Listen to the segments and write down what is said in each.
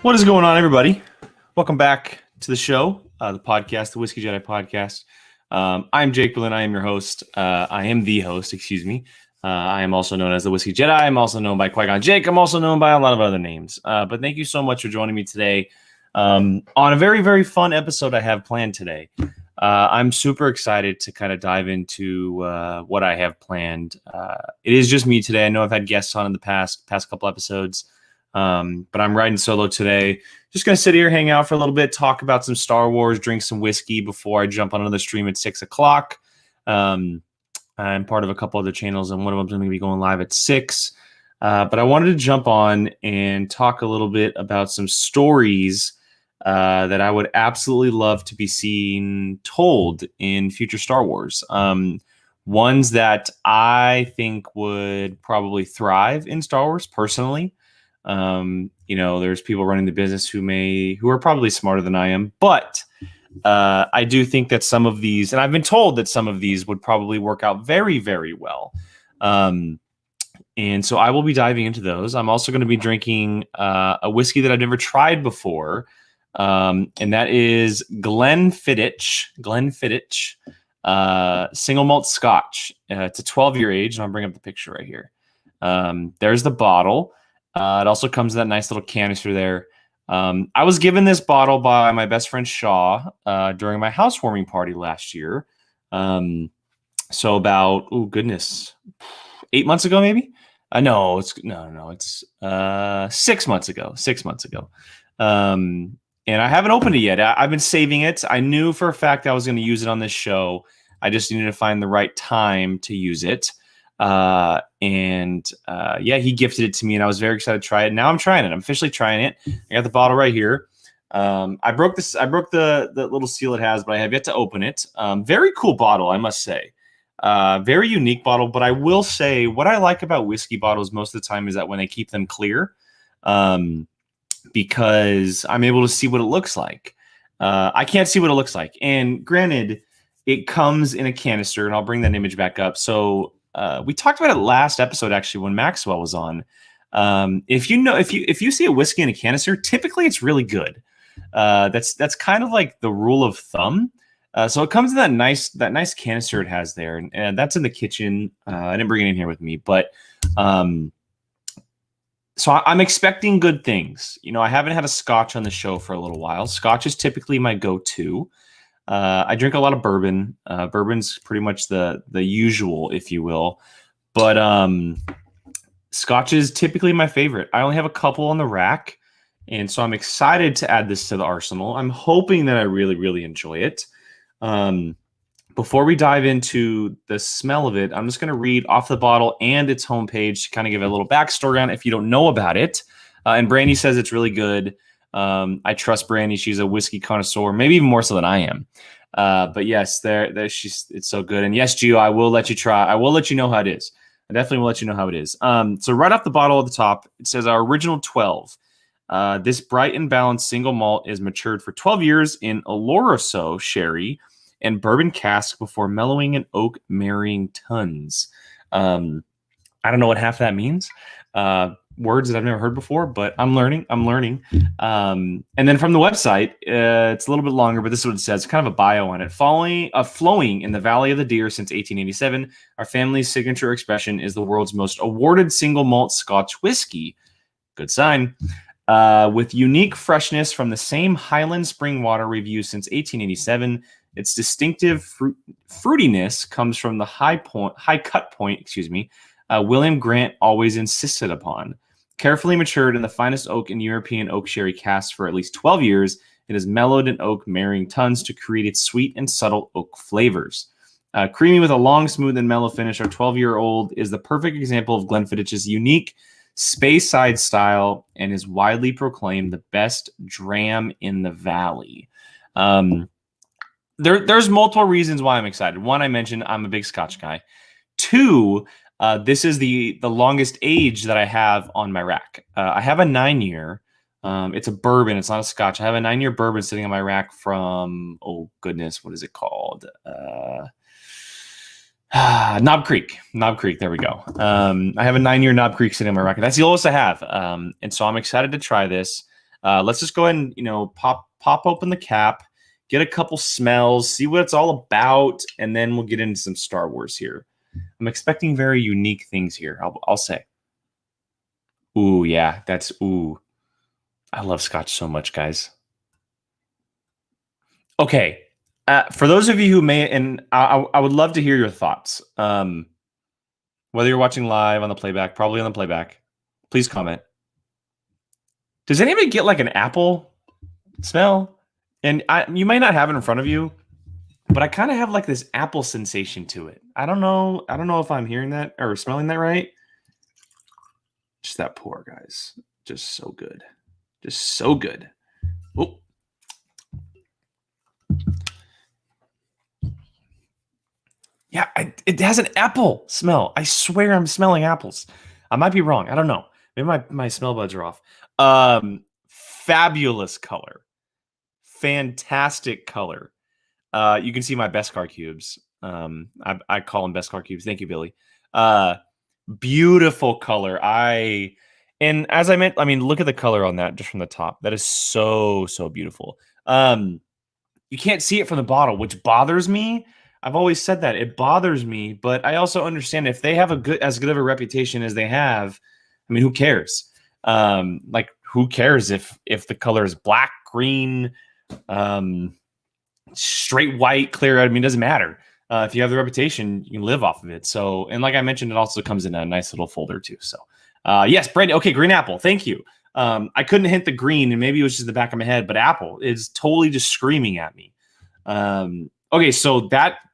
What is going on, everybody? Welcome back to the show, the podcast, the Whiskey Jedi podcast. I'm Jake Berlin. I am your host. I am the host, excuse me. I am also known as the Whiskey Jedi. I'm also known by Qui-Gon Jake. I'm also known by a lot of other names. But thank you so much for joining me today on a very, very fun episode I have planned today. I'm super excited to kind of dive into what I have planned. It is just me today. I know I've had guests on in the past couple episodes. But I'm riding solo today. Just going to sit here, hang out for a little bit, talk about some Star Wars, drink some whiskey before I jump on another stream at 6 o'clock. I'm part of a couple other channels, and one of them is going to be going live at 6. But I wanted to jump on and talk a little bit about some stories that I would absolutely love to be seen told in future Star Wars. Ones that I think would probably thrive in Star Wars personally. There's people running the business who are probably smarter than I am, but I do think that some of these, and I've been told that some of these would probably work out very, very well. And so I will be diving into those. I'm also going to be drinking a whiskey that I've never tried before. And that is Glenfiddich single malt Scotch. It's a 12-year age, and I'll bring up the picture right here. There's the bottle. It also comes in that nice little canister there. I was given this bottle by my best friend Shaw during my housewarming party last year. So about 8 months ago, maybe. It's 6 months ago. 6 months ago. And I haven't opened it yet. I've been saving it. I knew for a fact I was going to use it on this show. I just needed to find the right time to use it. He gifted it to me, and I was very excited to try it. Now I'm trying it. I'm officially trying it. I got the bottle right here. I broke the little seal it has, but I have yet to open it. Very cool bottle, I must say. Very unique bottle, but I will say what I like about whiskey bottles most of the time is that when they keep them clear, because I'm able to see what it looks like. I can't see what it looks like. And granted, it comes in a canister, and I'll bring that image back up. So, we talked about it last episode, actually, when Maxwell was on. If you see a whiskey in a canister, typically it's really good. That's kind of like the rule of thumb. So it comes in that nice canister it has there, and that's in the kitchen. I didn't bring it in here with me, but so I'm expecting good things. I haven't had a Scotch on the show for a little while. Scotch is typically my go-to. I drink a lot of bourbon. Bourbon's pretty much the usual, if you will. But Scotch is typically my favorite. I only have a couple on the rack, and so I'm excited to add this to the arsenal. I'm hoping that I really, really enjoy it. Before we dive into the smell of it, I'm just going to read off the bottle and its homepage to kind of give a little backstory on it if you don't know about it. And Brandy says it's really good. I trust Brandy. She's a whiskey connoisseur, maybe even more so than I am. But yes, it's so good. And yes, Gio, I will let you try. I will let you know how it is. I definitely will let you know how it is. So right off the bottle at the top, it says our original 12. This bright and balanced single malt is matured for 12 years in Oloroso sherry and bourbon cask before mellowing in oak marrying tons. I don't know what half that means. Words that I've never heard before, but I'm learning. And then from the website, it's a little bit longer, but this is what it says. It's kind of a bio on it. Flowing in the Valley of the Deer since 1887, our family's signature expression is the world's most awarded single malt Scotch whiskey. Good sign. With unique freshness from the same Highland spring water we've used since 1887, its distinctive fruitiness comes from the high cut point, William Grant always insisted upon. Carefully matured in the finest oak and European oak sherry casks for at least 12 years, it is mellowed in oak marrying tons to create its sweet and subtle oak flavors. Creamy with a long, smooth, and mellow finish, our 12-year-old is the perfect example of Glenfiddich's unique space-side style and is widely proclaimed the best dram in the valley. There's multiple reasons why I'm excited. One, I mentioned I'm a big Scotch guy. Two, this is the longest age that I have on my rack. I have a 9-year. It's a bourbon. It's not a Scotch. I have a 9-year bourbon sitting on my rack from, what is it called? Knob Creek. There we go. I have a 9-year Knob Creek sitting on my rack. That's the oldest I have. And so I'm excited to try this. Let's just go ahead and pop open the cap, get a couple smells, see what it's all about, and then we'll get into some Star Wars here. I'm expecting very unique things here. I'll say. Ooh, yeah, that's ooh. I love Scotch so much, guys. Okay, for those of you who may, and I would love to hear your thoughts. Whether you're watching live on the playback, probably on the playback, please comment. Does anybody get like an apple smell? And you might not have it in front of you, but I kind of have like this apple sensation to it. I don't know if I'm hearing that or smelling that right. Just that pour, guys. Just so good. Just so good. Oh. Yeah, it has an apple smell. I swear I'm smelling apples. I might be wrong. I don't know. Maybe my smell buds are off. Fabulous color. Fantastic color. You can see my Beskar cubes. I call them Beskar cubes. Thank you, Billy. Beautiful color. And as I meant, I mean, look at the color on that just from the top. That is so beautiful. You can't see it from the bottle, which bothers me. I've always said that it bothers me, but I also understand if they have as good of a reputation as they have. I mean, who cares? Like, who cares if the color is black, green, straight white, clear? I mean, it doesn't matter. If you have the reputation, you can live off of it. So, and like I mentioned, it also comes in a nice little folder too. So, yes, Brandon. Okay, green apple. Thank you. I couldn't hit the green, and maybe it was just the back of my head, but apple is totally just screaming at me. Okay, so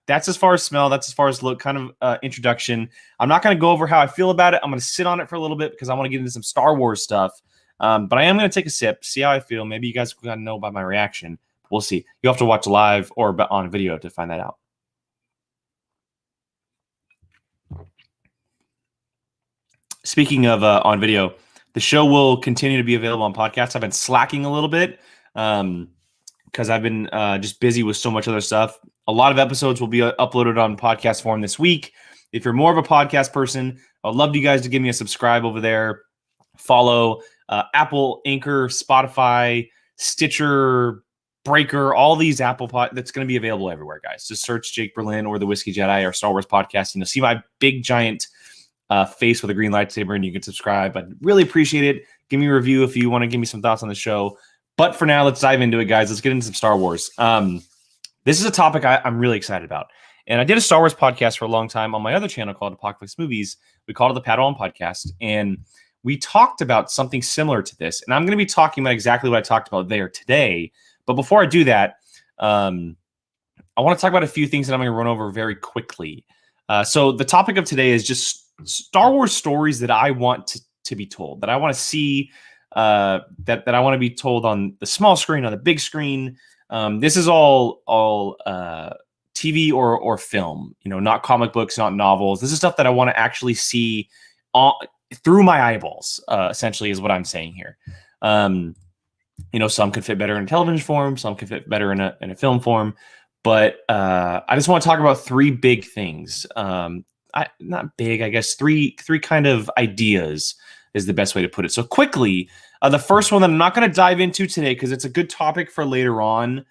that's as far as smell. That's as far as look, kind of introduction. I'm not going to go over how I feel about it. I'm going to sit on it for a little bit because I want to get into some Star Wars stuff. But I am going to take a sip, see how I feel. Maybe you guys got to know by my reaction. We'll see. You'll have to watch live or on video to find that out. Speaking of on video, the show will continue to be available on podcasts. I've been slacking a little bit because I've been just busy with so much other stuff. A lot of episodes will be uploaded on podcast form this week. If you're more of a podcast person, I'd love you guys to give me a subscribe over there. Follow Apple, Anchor, Spotify, Stitcher, Breaker, all these Apple that's going to be available everywhere, guys. Just search Jake Berlin or the Whiskey Jedi or Star Wars podcast, and you'll see my big giant face with a green lightsaber, and you can subscribe. I'd really appreciate it. Give me a review if you want to give me some thoughts on the show. But for now, let's dive into it, guys. Let's get into some Star Wars. This is a topic I'm really excited about. And I did a Star Wars podcast for a long time on my other channel called Apocalypse Movies. We called it the Padawan Podcast. And we talked about something similar to this. And I'm going to be talking about exactly what I talked about there today. But before I do that, I want to talk about a few things that I'm going to run over very quickly. So the topic of today is just Star Wars stories that I want to be told, that I want to see, that I want to be told on the small screen, on the big screen. This is all TV or film, not comic books, not novels. This is stuff that I want to actually see through my eyeballs, essentially is what I'm saying here. Some could fit better in a television form, some could fit better in a film form, but I just want to talk about three big things. Not big, I guess, three kind of ideas is the best way to put it. So quickly, the first one that I'm not going to dive into today because it's a good topic for later on.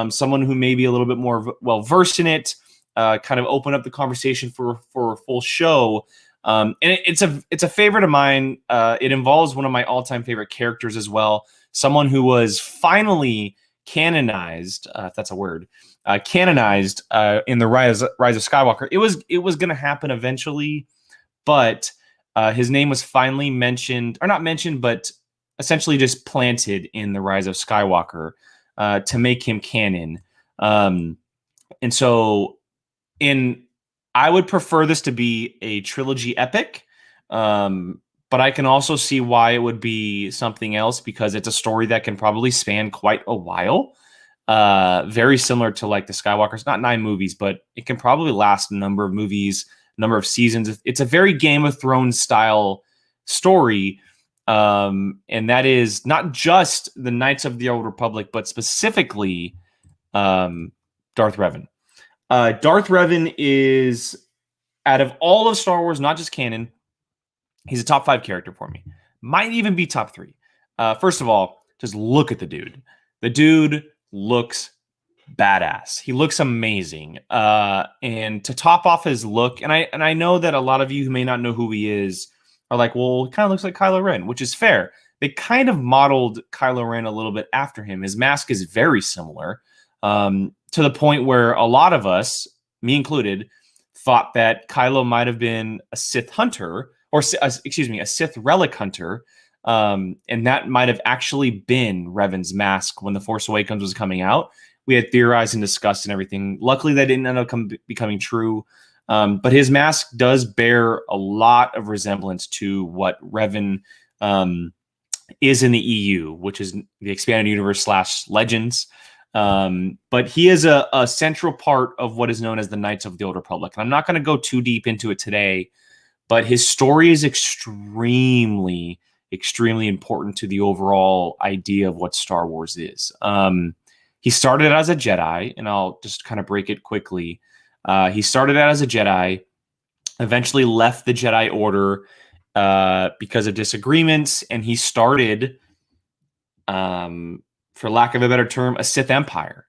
Someone who may be a little bit more well-versed in it, kind of open up the conversation for a full show. And it's a favorite of mine. It involves one of my all-time favorite characters as well. Someone who was finally canonized, if that's a word, canonized in the Rise of Skywalker. It was going to happen eventually, but his name was finally mentioned, or not mentioned, but essentially just planted in the Rise of Skywalker to make him canon. And so I would prefer this to be a trilogy epic, but I can also see why it would be something else because it's a story that can probably span quite a while. Very similar to like the Skywalkers, not 9 movies, but it can probably last a number of movies, number of seasons. It's a very Game of Thrones style story. And that is not just the Knights of the Old Republic, but specifically Darth Revan. Darth Revan is, out of all of Star Wars, not just canon, he's a top 5 character for me. Might even be top 3. First of all, Just look at the dude. The dude looks badass. He looks amazing. And to top off his look, and I know that a lot of you who may not know who he is are like, well, he kind of looks like Kylo Ren, which is fair. They kind of modeled Kylo Ren a little bit after him. His mask is very similar, to the point where a lot of us, me included, thought that Kylo might have been a Sith hunter, or excuse me, a Sith relic hunter, and that might have actually been Revan's mask when The Force Awakens was coming out. We had theorized and discussed and everything. Luckily, that didn't end up becoming true. But his mask does bear a lot of resemblance to what Revan is in the EU, which is the expanded universe / Legends. But he is a central part of what is known as the Knights of the Old Republic. And I'm not going to go too deep into it today, but his story is extremely, extremely important to the overall idea of what Star Wars is. He started as a Jedi, and I'll just kind of break it quickly. He started out as a Jedi, eventually left the Jedi Order because of disagreements, and he started, for lack of a better term, a Sith Empire.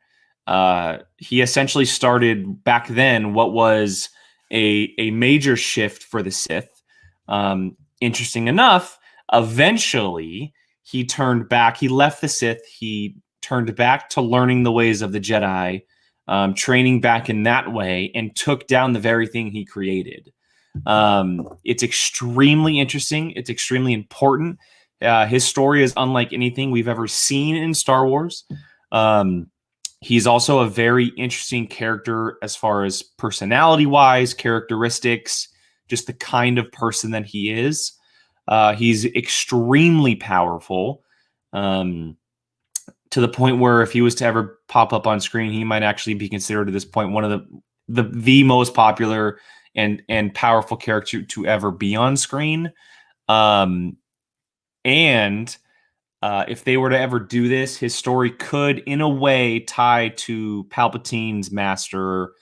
He essentially started back then what was a major shift for the Sith. Interesting enough, eventually he turned back. He left the Sith. He turned back to learning the ways of the Jedi, training back in that way, and took down the very thing he created. It's extremely interesting. It's extremely important. His story is unlike anything we've ever seen in Star Wars. He's also a very interesting character as far as personality-wise, characteristics, just the kind of person that he is. He's extremely powerful, to the point where if he was to ever pop up on screen, he might actually be considered at this point one of the most popular and powerful character to ever be on screen. If they were to ever do this, his story could, in a way, tie to Palpatine's master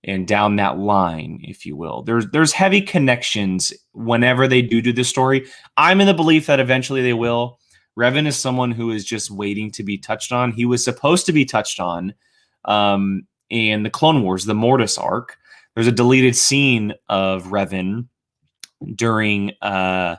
and down that line, if you will. There's heavy connections whenever they do this story. I'm in the belief that eventually they will. Revan is someone who is just waiting to be touched on. He was supposed to be touched on in the Clone Wars, the Mortis arc. There's a deleted scene of Revan during one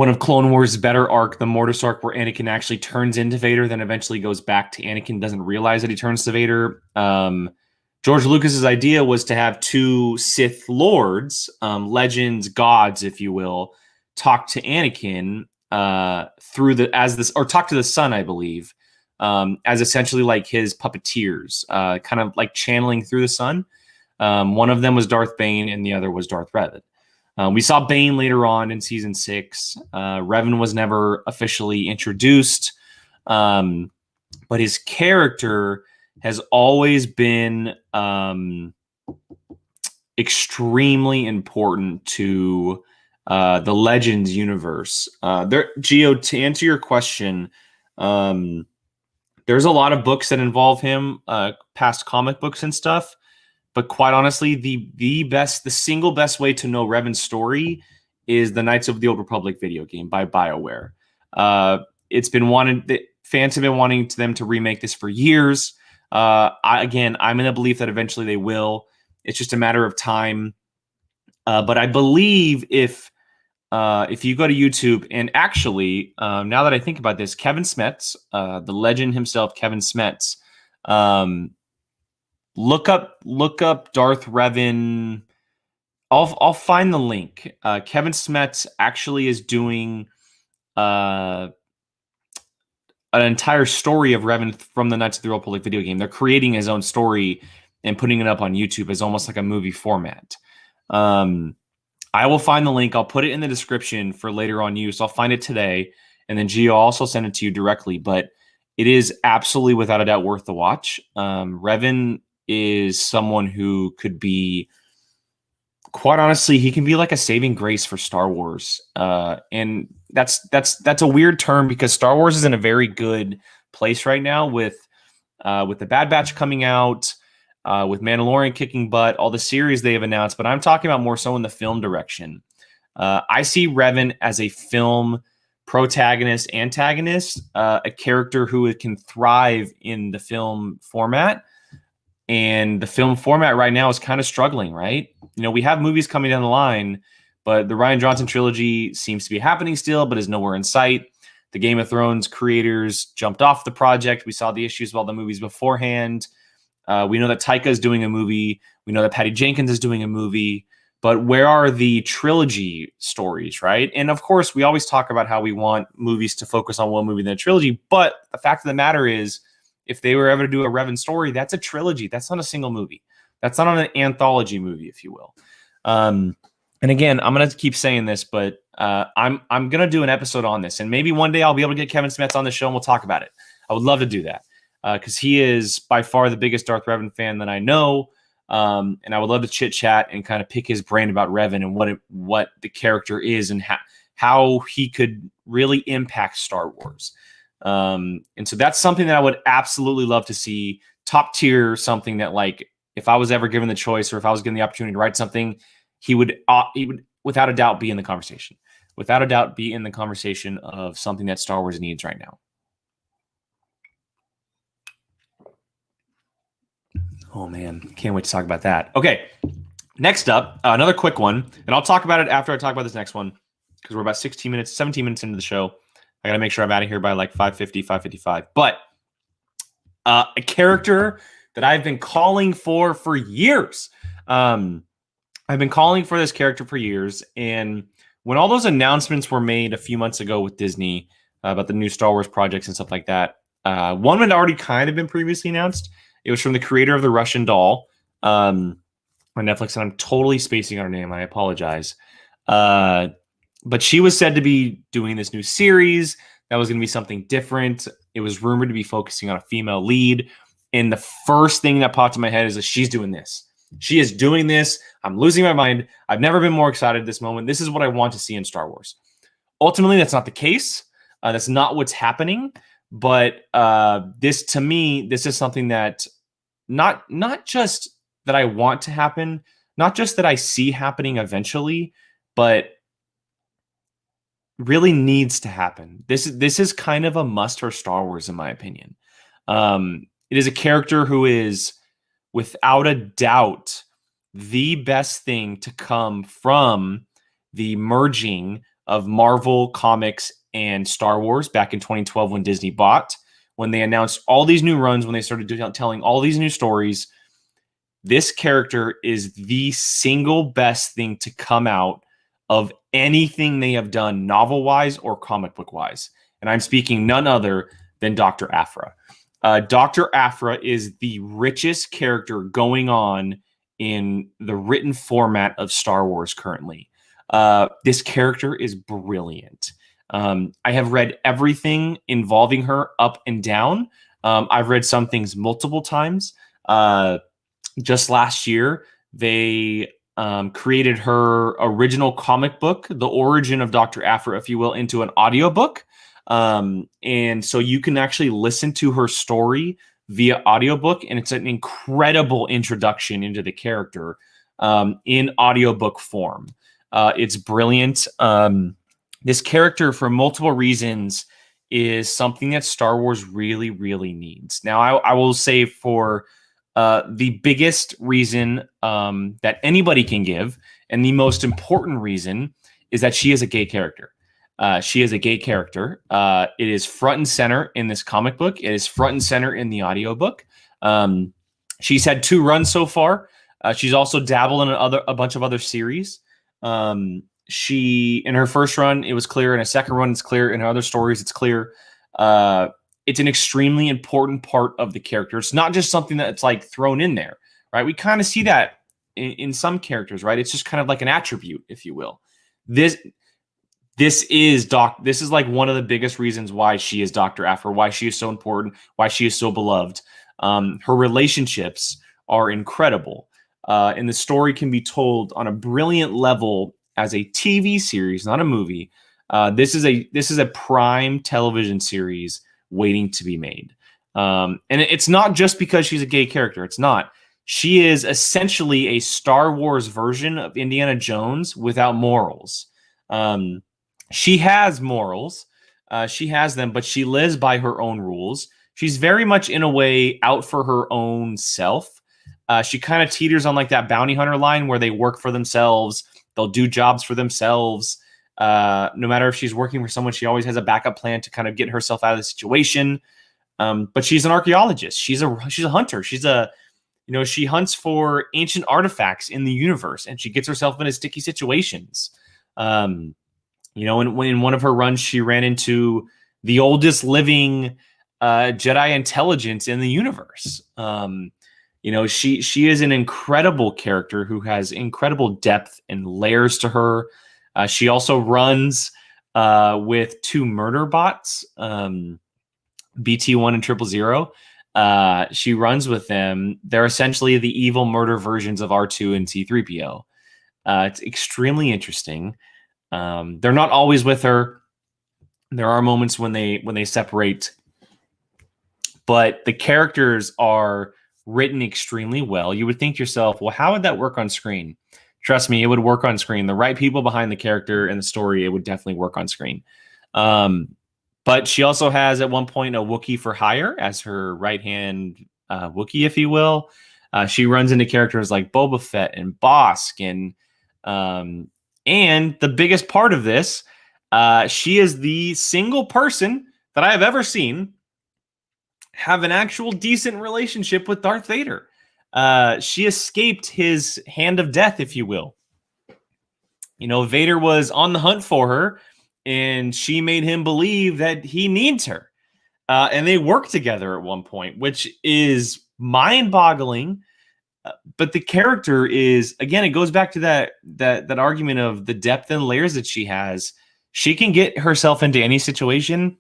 of Clone Wars' better arc, the Mortis arc, where Anakin actually turns into Vader, then eventually goes back to Anakin, doesn't realize that he turns to Vader. George Lucas's idea was to have two Sith lords, legends, gods, if you will, talk to Anakin talk to the son, I believe, as essentially like his puppeteers, kind of like channeling through the son. One of them was Darth Bane, and the other was Darth Revan. We saw Bane later on in season 6. Revan was never officially introduced, but his character has always been extremely important to the Legends universe. Gio, to answer your question, there's a lot of books that involve him, past comic books and stuff. But quite honestly, the single best way to know Revan's story is the Knights of the Old Republic video game by BioWare. Fans have been wanting them to remake this for years. I'm in the belief that eventually they will. It's just a matter of time. But I believe if you go to YouTube, and actually, now that I think about this, Kevin Smets, the legend himself, Kevin Smets, look up Darth Revan. I'll find the link. Kevin Smets actually is doing an entire story of Revan from the Knights of the Old Republic video game. They're creating his own story and putting it up on YouTube as almost like a movie format. I will find the link. I'll put it in the description for later on use. I'll find it today, and then Gio, I'll also send it to you directly. But it is absolutely, without a doubt, worth the watch. Revan is someone who could be, quite honestly, he can be like a saving grace for Star Wars. And that's a weird term because Star Wars is in a very good place right now with the Bad Batch coming out, with Mandalorian kicking butt, all the series they have announced. But I'm talking about more so in the film direction. I see Revan as a film protagonist, antagonist, a character who can thrive in the film format. And the film format right now is kind of struggling, right? You know, we have movies coming down the line, but the Rian Johnson trilogy seems to be happening still, but is nowhere in sight. The Game of Thrones creators jumped off the project. We saw the issues of all the movies beforehand. We know that Taika is doing a movie. We know that Patty Jenkins is doing a movie. But where are the trilogy stories, right? And of course, we always talk about how we want movies to focus on one movie than a trilogy. But the fact of the matter is, if they were ever to do a Revan story, that's a trilogy. That's not a single movie. That's not an anthology movie, if you will. And again, I'm going to keep saying this, but I'm going to do an episode on this. And maybe one day I'll be able to get Kevin Smets on the show and we'll talk about it. I would love to do that because he is by far the biggest Darth Revan fan that I know. And I would love to chit chat and kind of pick his brain about Revan and what the character is and how he could really impact Star Wars. And so that's something that I would absolutely love to see. Top tier, something that, like, if I was ever given the choice or if I was given the opportunity to write something, he would without a doubt be in the conversation. Without a doubt be in the conversation of something that Star Wars needs right now. Oh, man. Can't wait to talk about that. Okay. Next up, another quick one. And I'll talk about it after I talk about this next one because we're about 17 minutes into the show. I got to make sure I'm out of here by like 5:50, 5:55. But a character that I've been calling for years. I've been calling for this character for years. And when all those announcements were made a few months ago with Disney about the new Star Wars projects and stuff like that, one had already kind of been previously announced. It was from the creator of the Russian Doll on Netflix, and I'm totally spacing on her name. I apologize. But she was said to be doing this new series that was going to be something different. It was rumored to be focusing on a female lead. And the first thing that popped in my head is that she's doing this. She is doing this. I'm losing my mind. I've never been more excited at this moment. This is what I want to see in Star Wars. Ultimately, that's not the case. That's not what's happening. But this, to me, this is something that not just that I want to happen, not just that I see happening eventually, but really needs to happen. This is kind of a must for Star Wars, in my opinion. It is a character who is, without a doubt, the best thing to come from the merging of Marvel Comics and Star Wars back in 2012 when Disney bought, when they announced all these new runs, when they started telling all these new stories. This character is the single best thing to come out of anything they have done novel-wise or comic book-wise. And I'm speaking none other than Dr. Aphra. Dr. Aphra is the richest character going on in the written format of Star Wars currently. This character is brilliant. I have read everything involving her up and down. I've read some things multiple times. Just last year, they created her original comic book, The Origin of Dr. Aphra, if you will, into an audiobook. And so you can actually listen to her story via audiobook, and it's an incredible introduction into the character in audiobook form. It's brilliant. This character, for multiple reasons, is something that Star Wars really, really needs. Now, I will say for the biggest reason that anybody can give, and the most important reason, is that she is a gay character. She is a gay character. It is front and center in this comic book. It is front and center in the audiobook. She's had 2 runs so far. She's also dabbled in a bunch of other series. She, in her first run, it was clear. In a second run, it's clear. In her other stories, it's clear. It's an extremely important part of the character. It's not just something that's like thrown in there, right? We kind of see that in some characters, right? It's just kind of like an attribute, if you will. This is like one of the biggest reasons why she is Dr. Aphra, why she is so important, why she is so beloved. Her relationships are incredible. And the story can be told on a brilliant level as a TV series, not a movie. This is a prime television series waiting to be made. And it's not just because she's a gay character. It's not. She is essentially a Star Wars version of Indiana Jones without morals. She has morals, She has them, but she lives by her own rules. She's very much, in a way, out for her own self. She kind of teeters on like that bounty hunter line where they work for themselves. They'll do jobs for themselves. No matter if she's working for someone, she always has a backup plan to kind of get herself out of the situation. But she's an archaeologist. She's a hunter. She hunts for ancient artifacts in the universe, and she gets herself into sticky situations. In one of her runs, she ran into the oldest living Jedi intelligence in the universe. She is an incredible character who has incredible depth and layers to her. She also runs with 2 murder bots, BT1 and 000. She runs with them. They're essentially the evil murder versions of R2 and C3PO. It's extremely interesting. They're not always with her. There are moments when they separate, but the characters are written extremely well. You would think to yourself, well, how would that work on screen? Trust me, it would work on screen. The right people behind the character and the story, it would definitely work on screen. But she also has at one point a Wookiee for hire as her right-hand Wookiee, if you will. She runs into characters like Boba Fett and Bosk, and the biggest part of this, she is the single person that I have ever seen have an actual decent relationship with Darth Vader. She escaped his hand of death, if you will. Vader was on the hunt for her, and she made him believe that he needs her. And they work together at one point, which is mind-boggling. But the character is, again, it goes back to that argument of the depth and layers that she has. She can get herself into any situation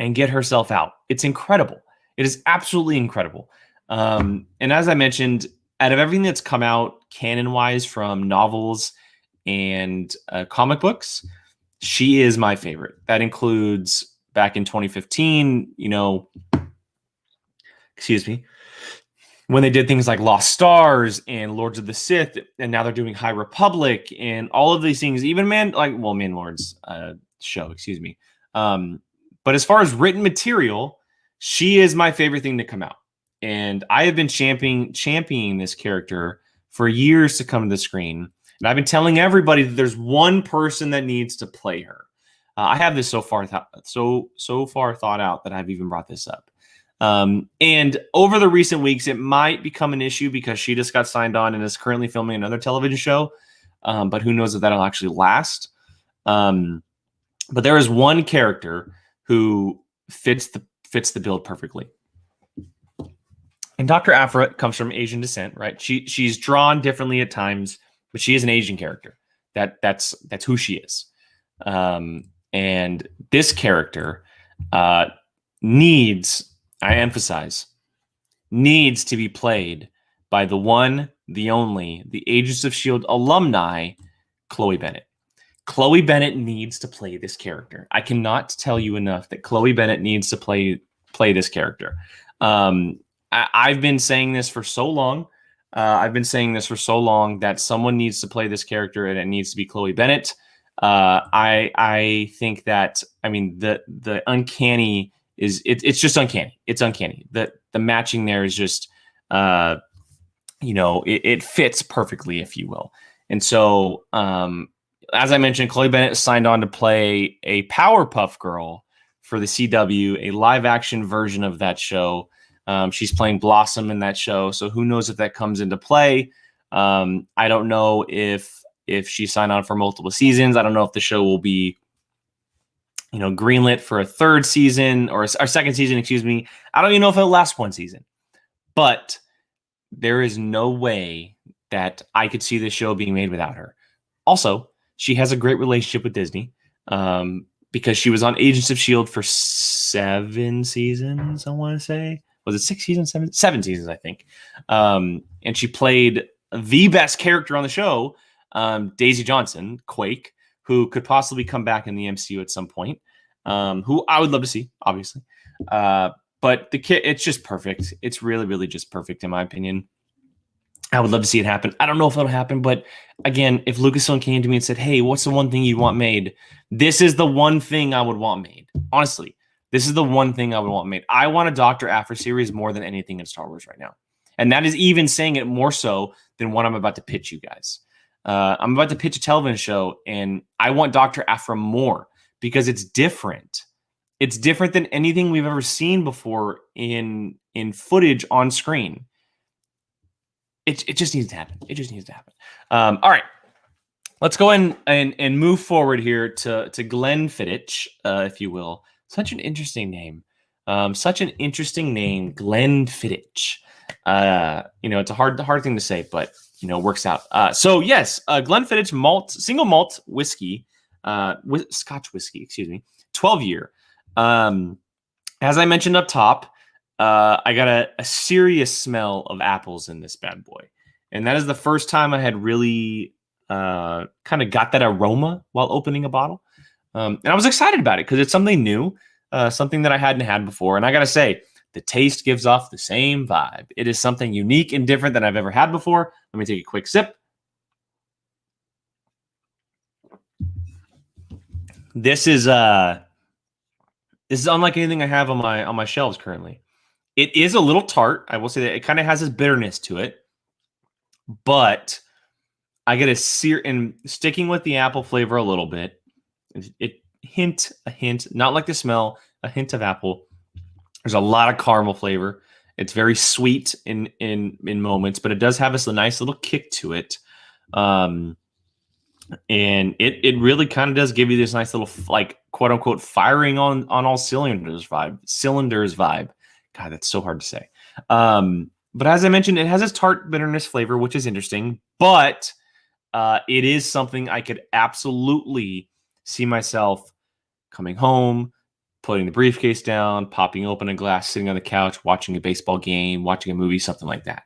and get herself out. It's incredible. It is absolutely incredible. And as I mentioned, out of everything that's come out canon-wise from novels and comic books, she is my favorite. That includes back in 2015, when they did things like Lost Stars and Lords of the Sith, and now they're doing High Republic and all of these things, even Mandalorian's show, but as far as written material, she is my favorite thing to come out. And I have been championing this character for years to come to the screen. And I've been telling everybody that there's one person that needs to play her. I have this so far thought out that I've even brought this up. And over the recent weeks, it might become an issue because she just got signed on and is currently filming another television show. But who knows if that'll actually last. But there is one character who fits the build perfectly. And Dr. Aphra comes from Asian descent, right? She's drawn differently at times, but she is an Asian character. That's who she is. And this character needs to be played by the one, the only, the Agents of S.H.I.E.L.D. alumni, Chloe Bennett. Chloe Bennett needs to play this character. I cannot tell you enough that Chloe Bennett needs to play this character. I've been saying this for so long. That someone needs to play this character, and it needs to be Chloe Bennett. I think that, the uncanny is it's just uncanny. It's uncanny. The matching there is just it fits perfectly, if you will. And so as I mentioned, Chloe Bennett signed on to play a Powerpuff Girl for the CW, a live action version of that show. She's playing Blossom in that show, so who knows if that comes into play. I don't know if she signed on for multiple seasons. I don't know if the show will be, greenlit for a third season or our second season, excuse me. I don't even know if it'll last one season. But there is no way that I could see this show being made without her. Also, she has a great relationship with Disney because she was on Agents of S.H.I.E.L.D. for 7 seasons, I want to say. Was it 6 seasons? 7 seasons, I think. And she played the best character on the show, Daisy Johnson, Quake, who could possibly come back in the MCU at some point, who I would love to see, obviously. But the kid, it's just perfect. It's really, really just perfect, in my opinion. I would love to see it happen. I don't know if it'll happen, but again, if Lucasfilm came to me and said, "Hey, what's the one thing you want made?" This is the one thing I would want made. Honestly, this is the one thing I would want made. I want a Dr. Aphra series more than anything in Star Wars right now, and that is even saying it more so than what I'm about to pitch you guys. I'm about to pitch a television show, and I want Dr. Aphra more because it's different. It's different than anything we've ever seen before in footage on screen. It just needs to happen. It just needs to happen. All right. Let's go in and move forward here to Glenfiddich, if you will. Such an interesting name. Such an interesting name, Glenfiddich. It's a hard thing to say, but works out. So yes, Glenfiddich single malt whiskey, Scotch whiskey, excuse me, 12-year. As I mentioned up top, I got a serious smell of apples in this bad boy. And that is the first time I had really kind of got that aroma while opening a bottle. And I was excited about it because it's something new, something that I hadn't had before. And I got to say, the taste gives off the same vibe. It is something unique and different than I've ever had before. Let me take a quick sip. This is unlike anything I have on my shelves currently. It is a little tart. I will say that it kind of has this bitterness to it, but I get and sticking with the apple flavor a little bit. A hint, not like the smell, a hint of apple. There's a lot of caramel flavor. It's very sweet in moments, but it does have a nice little kick to it. And it really kind of does give you this nice little, like, quote unquote, firing on all cylinders vibe. God, that's so hard to say. But as I mentioned, it has this tart bitterness flavor, which is interesting, but it is something I could absolutely see myself coming home, putting the briefcase down, popping open a glass, sitting on the couch, watching a baseball game, watching a movie, something like that.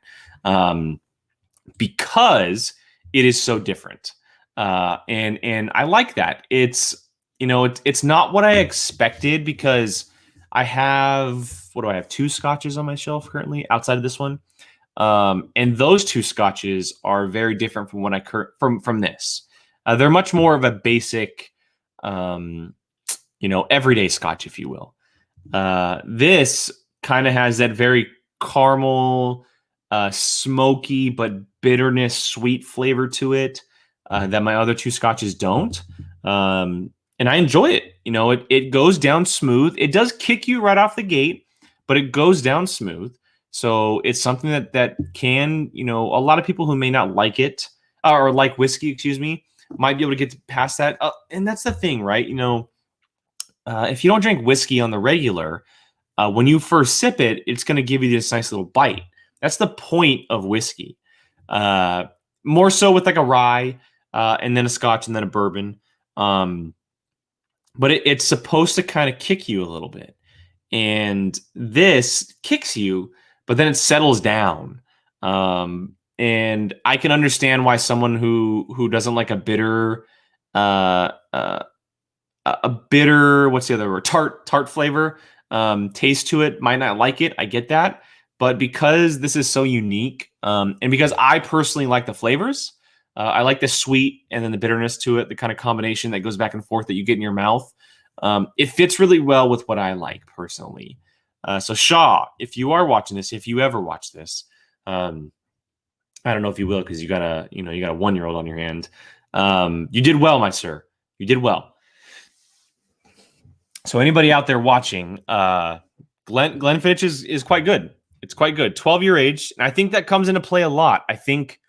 Because it is so different. And I like that. It's not what I expected because I have, what do I have? 2 scotches on my shelf currently outside of this one. And those 2 scotches are very different from what from this. They're much more of a basic, everyday scotch, if you will. This kind of has that very caramel, smoky, but bitterness, sweet flavor to it that my other 2 scotches don't. And I enjoy it. It goes down smooth. It does kick you right off the gate, but it goes down smooth. So it's something that can, a lot of people who may not like it or like whiskey, excuse me, might be able to get past that. And that's the thing, right? If you don't drink whiskey on the regular, when you first sip it, it's going to give you this nice little bite. That's the point of whiskey. More so with like a rye, and then a scotch, and then a bourbon. But it's supposed to kind of kick you a little bit. And this kicks you, but then it settles down. And I can understand why someone who doesn't like a bitter, what's the other word? Tart flavor, taste to it, might not like it. I get that. But because this is so unique, and because I personally like the flavors, I like the sweet and then the bitterness to it, the kind of combination that goes back and forth that you get in your mouth. It fits really well with what I like personally. So Shaw, if you are watching this, if you ever watch this, I don't know if you will, because you got a 1-year-old on your hand. You did well, my sir. You did well. So anybody out there watching, Glenfiddich is quite good. It's quite good. 12-year age. And I think that comes into play a lot. I think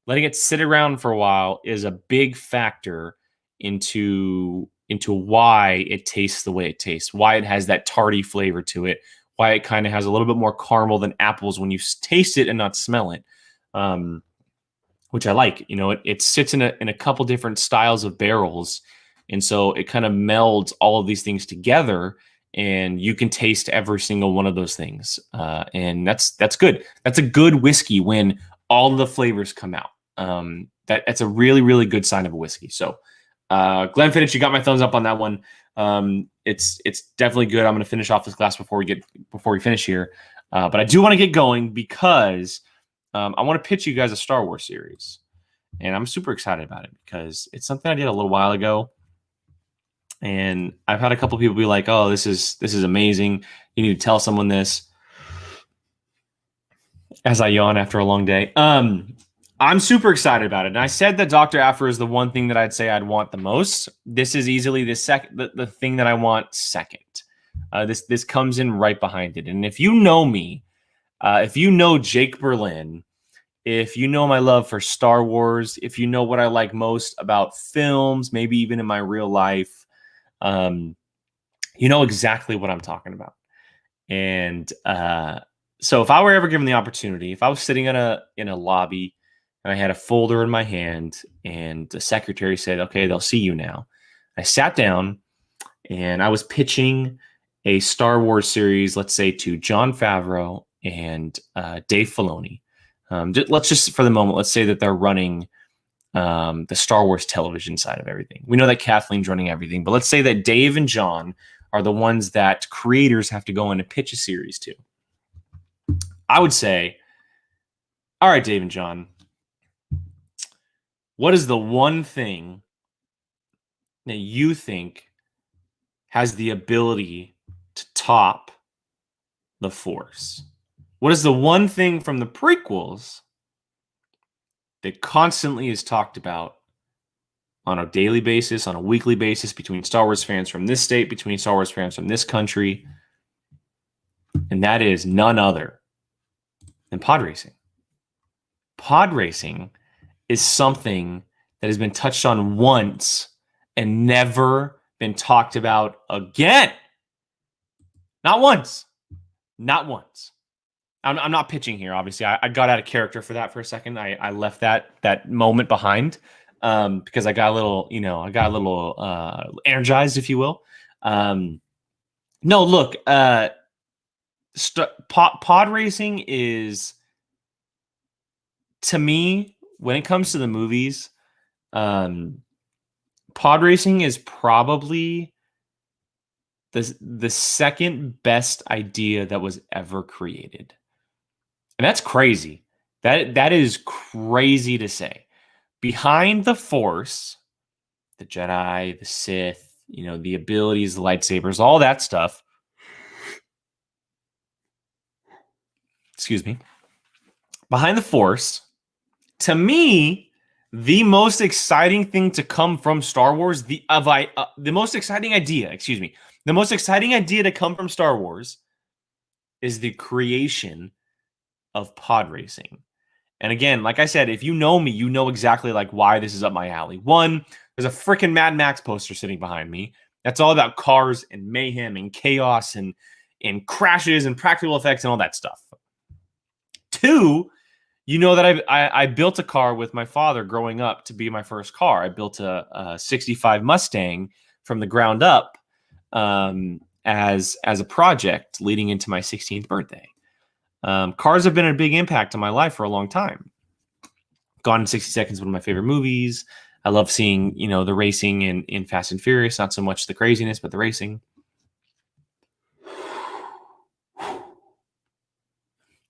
letting it sit around for a while is a big factor into why it tastes the way it tastes, why it has that tarty flavor to it, why it kind of has a little bit more caramel than apples when you taste it and not smell it, which I like. It sits in a couple different styles of barrels, and so it kind of melds all of these things together, and you can taste every single one of those things, and that's good. That's a good whiskey when all of the flavors come out. That's a really, really good sign of a whiskey. So Glenfiddich, you got my thumbs up on that one. It's definitely good. I'm going to finish off this glass before we finish here. But I do want to get going because I want to pitch you guys a Star Wars series. And I'm super excited about it because it's something I did a little while ago. And I've had a couple people be like, "Oh, this is amazing. You need to tell someone this." As I yawn after a long day. I'm super excited about it. And I said that Dr. Aphra is the one thing that I'd say I'd want the most. This is easily the thing that I want second. This comes in right behind it. And if you know me, if you know Jake Berlin, if you know my love for Star Wars, if you know what I like most about films, maybe even in my real life, you know exactly what I'm talking about. And so if I were ever given the opportunity, if I was sitting in a lobby and I had a folder in my hand and the secretary said, "Okay, they'll see you now," I sat down and I was pitching a Star Wars series, let's say to Jon Favreau and Dave Filoni. Let's just, for the moment, let's say that they're running the Star Wars television side of everything. We know that Kathleen's running everything, but let's say that Dave and Jon are the ones that creators have to go in and pitch a series to. I would say, all right, Dave and Jon, what is the one thing that you think has the ability to top the Force? What is the one thing from the prequels that constantly is talked about on a daily basis, on a weekly basis, between Star Wars fans from this state, between Star Wars fans from this country? And that is none other than pod racing. Pod racing is something that has been touched on once and never been talked about again. Not once. Not once. I'm not pitching here, obviously. I got out of character for that for a second. I left that moment behind because I got a little, energized, if you will. No, look, pod racing is, to me, when it comes to the movies, pod racing is probably the second best idea that was ever created. And that's crazy. That is crazy to say. Behind the Force, the Jedi, the Sith, the abilities, the lightsabers, all that stuff. Excuse me. Behind the Force, to me, the most exciting thing to come from Star Wars, the most exciting idea to come from Star Wars is the creation of pod racing. And again, like I said, if you know me, you know exactly why this is up my alley. One, there's a freaking Mad Max poster sitting behind me. That's all about cars and mayhem and chaos and crashes and practical effects and all that stuff. Two, you know that I built a car with my father growing up to be my first car. I built a 65 Mustang from the ground up as a project leading into my 16th birthday. Cars have been a big impact on my life for a long time. Gone in 60 Seconds, one of my favorite movies. I love seeing, the racing in Fast and Furious, not so much the craziness, but the racing.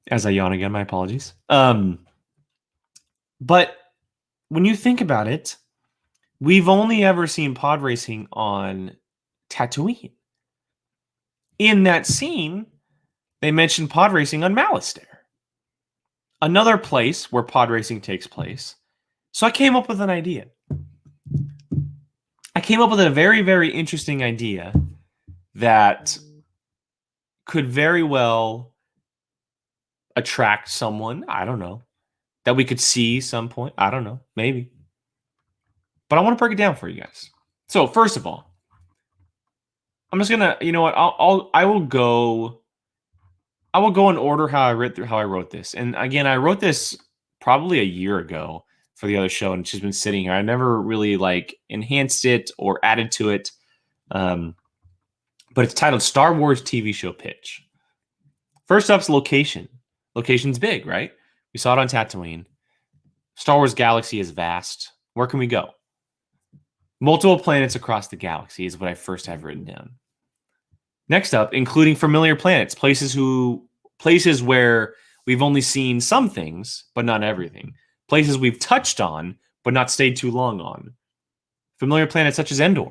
As I yawn again, my apologies. But when you think about it, we've only ever seen pod racing on Tatooine. In that scene, they mentioned pod racing on Malastare, another place where pod racing takes place. So I came up with an idea. I came up with a very, very interesting idea that could very well attract someone. I don't know. That we could see some point. I don't know. Maybe. But I want to break it down for you guys. So first of all, I'm just gonna, you know what? I will go in order how I wrote this. And again, I wrote this probably a year ago for the other show, and it's just been sitting here. I never really enhanced it or added to it. But it's titled Star Wars TV Show Pitch. First up's location. Location's big, right? We saw it on Tatooine. Star Wars galaxy is vast. Where can we go? Multiple planets across the galaxy is what I first have written down. Next up, including familiar planets, places where we've only seen some things, but not everything. Places we've touched on, but not stayed too long on. Familiar planets such as Endor.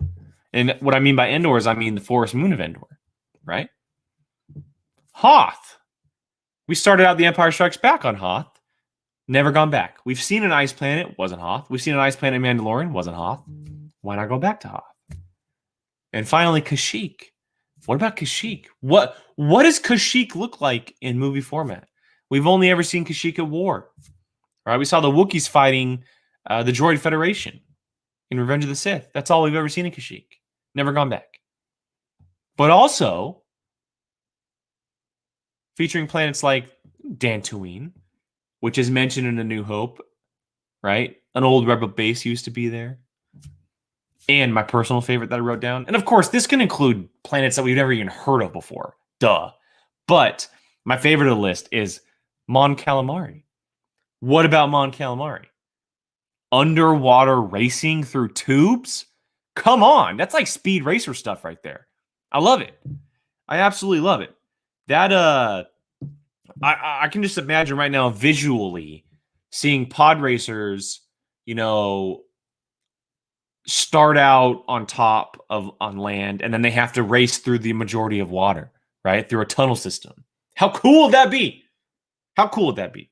And what I mean by Endor is I mean the forest moon of Endor, right? Hoth. We started out The Empire Strikes Back on Hoth. Never gone back. We've seen an ice planet, wasn't Hoth. We've seen an ice planet in Mandalorian, wasn't Hoth. Why not go back to Hoth? And finally, Kashyyyk. What about Kashyyyk? What does Kashyyyk look like in movie format? We've only ever seen Kashyyyk at war. Right? We saw the Wookiees fighting the Droid Federation in Revenge of the Sith. That's all we've ever seen in Kashyyyk. Never gone back. But also featuring planets like Dantooine, which is mentioned in A New Hope, right? An old Rebel base used to be there. And my personal favorite that I wrote down. And of course, this can include planets that we've never even heard of before. Duh. But my favorite of the list is Mon Calamari. What about Mon Calamari? Underwater racing through tubes? Come on. That's like Speed Racer stuff right there. I love it. I absolutely love it. That I can just imagine right now visually seeing pod racers, start out on top on land, and then they have to race through the majority of water, right? Through a tunnel system. How cool would that be? How cool would that be?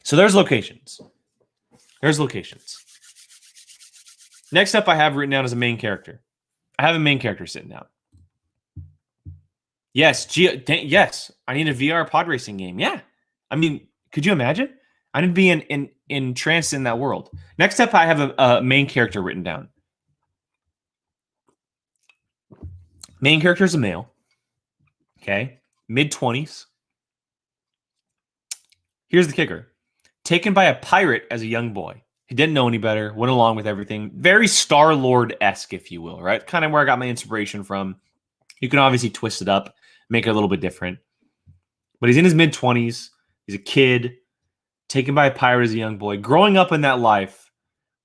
So there's locations. Next up I have written down as a main character. I have a main character sitting down. Yes, yes. I need a VR pod racing game. Yeah. I mean, could you imagine? I need to be entranced in that world. Next up, I have a main character written down. Main character is a male. Okay. Mid-20s. Here's the kicker. Taken by a pirate as a young boy. He didn't know any better. Went along with everything. Very Star-Lord-esque, if you will, right? Kind of where I got my inspiration from. You can obviously twist it up, make it a little bit different. But he's in his mid-20s. He's a kid. Taken by a pirate as a young boy, growing up in that life,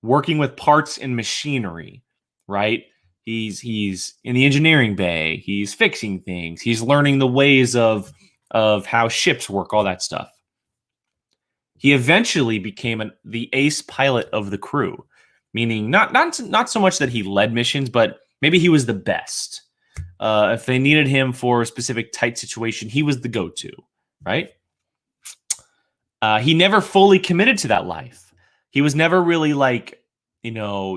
working with parts and machinery, right? He's in the engineering bay. He's fixing things. He's learning the ways of how ships work, all that stuff. He eventually became the ace pilot of the crew, meaning not so much that he led missions, but maybe he was the best. If they needed him for a specific tight situation, he was the go-to, right? He never fully committed to that life. He was never really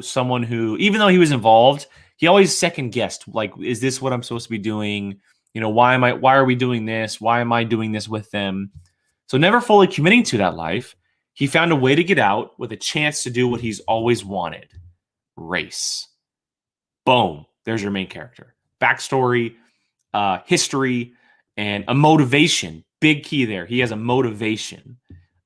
someone who, even though he was involved, he always second guessed. Like, is this what I'm supposed to be doing? Why are we doing this? Why am I doing this with them? So never fully committing to that life. He found a way to get out with a chance to do what he's always wanted. Race. Boom. There's your main character. Backstory, history, and a motivation. Big key there. He has a motivation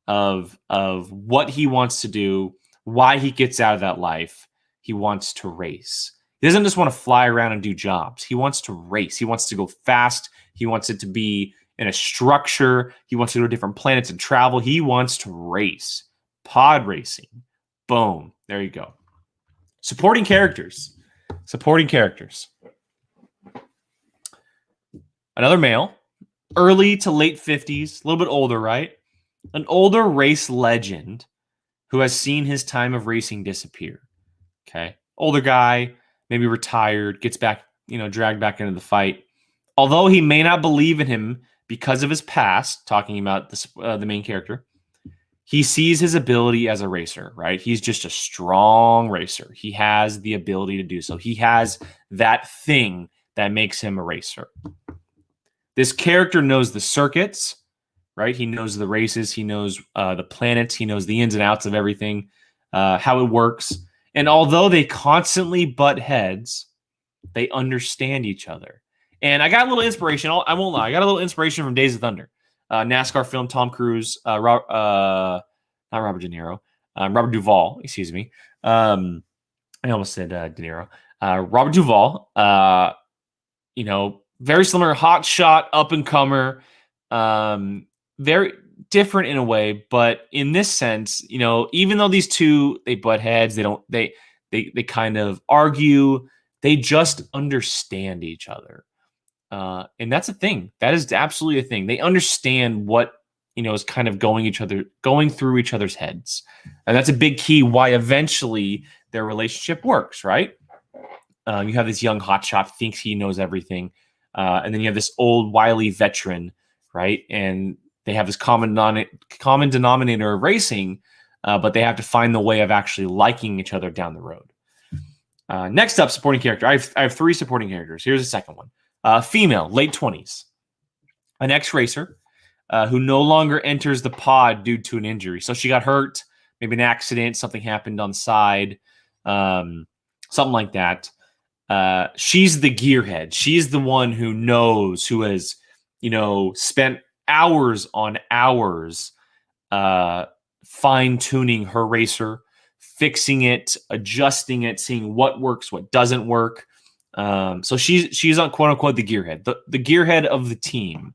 of what he wants to do, why he gets out of that life. He wants to race. He doesn't just want to fly around and do jobs. He wants to race. He wants to go fast. He wants it to be in a structure. He wants to go to different planets and travel. He wants to race. Pod racing. Boom. There you go. Supporting characters. Another male. Early to late 50s, a little bit older, right? An older race legend who has seen his time of racing disappear. Okay. Older guy, maybe retired, gets back, dragged back into the fight. Although he may not believe in him because of his past, talking about the main character, he sees his ability as a racer, right? He's just a strong racer. He has the ability to do so. He has that thing that makes him a racer. This character knows the circuits, right? He knows the races. He knows the planets. He knows the ins and outs of everything, how it works. And although they constantly butt heads, they understand each other. And I got a little inspiration. I won't lie. I got a little inspiration from Days of Thunder. NASCAR film, Tom Cruise, not Robert De Niro, Robert Duvall, excuse me. I almost said De Niro. Robert Duvall, very similar, hot shot, up and comer, very different in a way, but in this sense, even though these two, they butt heads, they kind of argue, they just understand each other. And that's a thing. That is absolutely a thing. They understand what is kind of going through each other's heads, and that's a big key why eventually their relationship works. Right? You have this young hotshot thinks he knows everything, and then you have this old wily veteran, right? And they have this common denominator of racing, but they have to find the way of actually liking each other down the road. Next up, supporting character. I have 3 supporting characters. Here's the second one. Female, late 20s, an ex-racer who no longer enters the pod due to an injury. So she got hurt, maybe an accident, something happened on the side, something like that. She's the gearhead. She's the one who knows, who has, spent hours on hours fine-tuning her racer, fixing it, adjusting it, seeing what works, what doesn't work. So she's on quote unquote the gearhead, the gearhead of the team.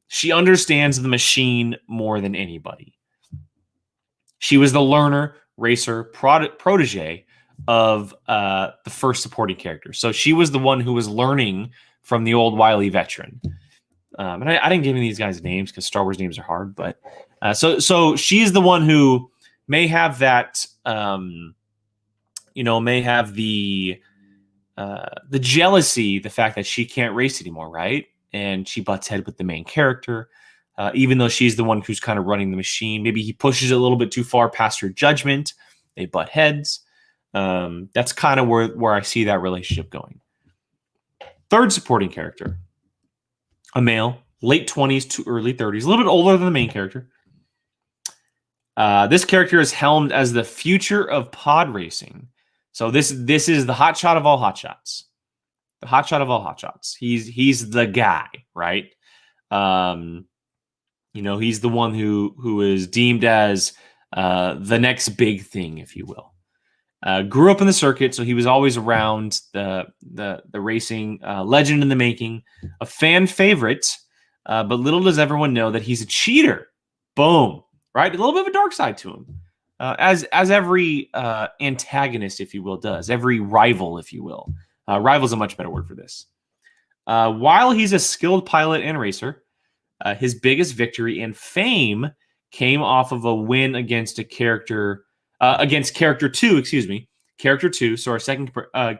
She understands the machine more than anybody. She was the learner, racer, protege of the first supporting character. So she was the one who was learning from the old wily veteran. And I didn't give any of these guys names because Star Wars names are hard, but so she's the one who may have that, may have the jealousy, the fact that she can't race anymore, right? And she butts head with the main character, even though she's the one who's kind of running the machine. Maybe he pushes it a little bit too far past her judgment. They butt heads. That's kind of where I see that relationship going. Third supporting character, a male, late 20s to early 30s, a little bit older than the main character. This character is helmed as the future of pod racing. So this is the hotshot of all hotshots. The hotshot of all hotshots. He's the guy, right? He's the one who is deemed as the next big thing, if you will. Grew up in the circuit, so he was always around the racing, legend in the making, a fan favorite, but little does everyone know that he's a cheater. Boom. Right? A little bit of a dark side to him, as every antagonist, if you will, does. Every rival, if you will. Rival is a much better word for this. While he's a skilled pilot and racer, his biggest victory and fame came off of a win against character 2, excuse me. Character 2, so our second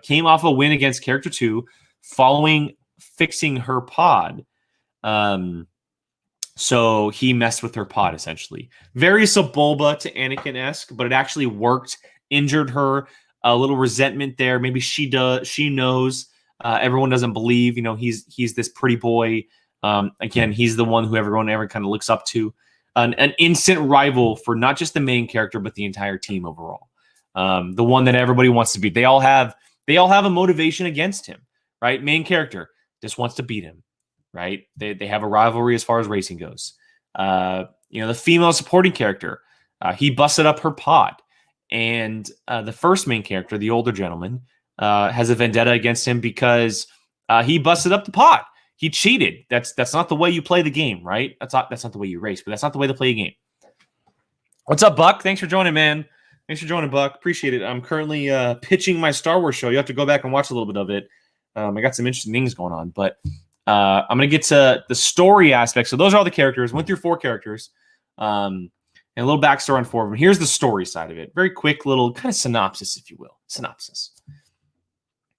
came off a win against character 2 following fixing her pod. So he messed with her pod, essentially. Very Sebulba to Anakin-esque, but it actually worked. Injured her. A little resentment there. Maybe she knows. Everyone doesn't believe. He's this pretty boy. Again, he's the one who everyone ever kind of looks up to. An instant rival for not just the main character, but the entire team overall. The one that everybody wants to beat. They all have a motivation against him, right? Main character just wants to beat him. Right? They have a rivalry as far as racing goes. The female supporting character, he busted up her pod. And the first main character, the older gentleman, has a vendetta against him because he busted up the pod. He cheated. That's not the way you play the game, right? That's not the way you race, but that's not the way to play a game. What's up, Buck? Thanks for joining, man. Thanks for joining, Buck. Appreciate it. I'm currently pitching my Star Wars show. You have to go back and watch a little bit of it. I got some interesting things going on, but I'm going to get to the story aspect. So those are all the characters. Went through 4 characters and a little backstory on 4 of them. Here's the story side of it. Very quick little kind of synopsis, if you will. Synopsis.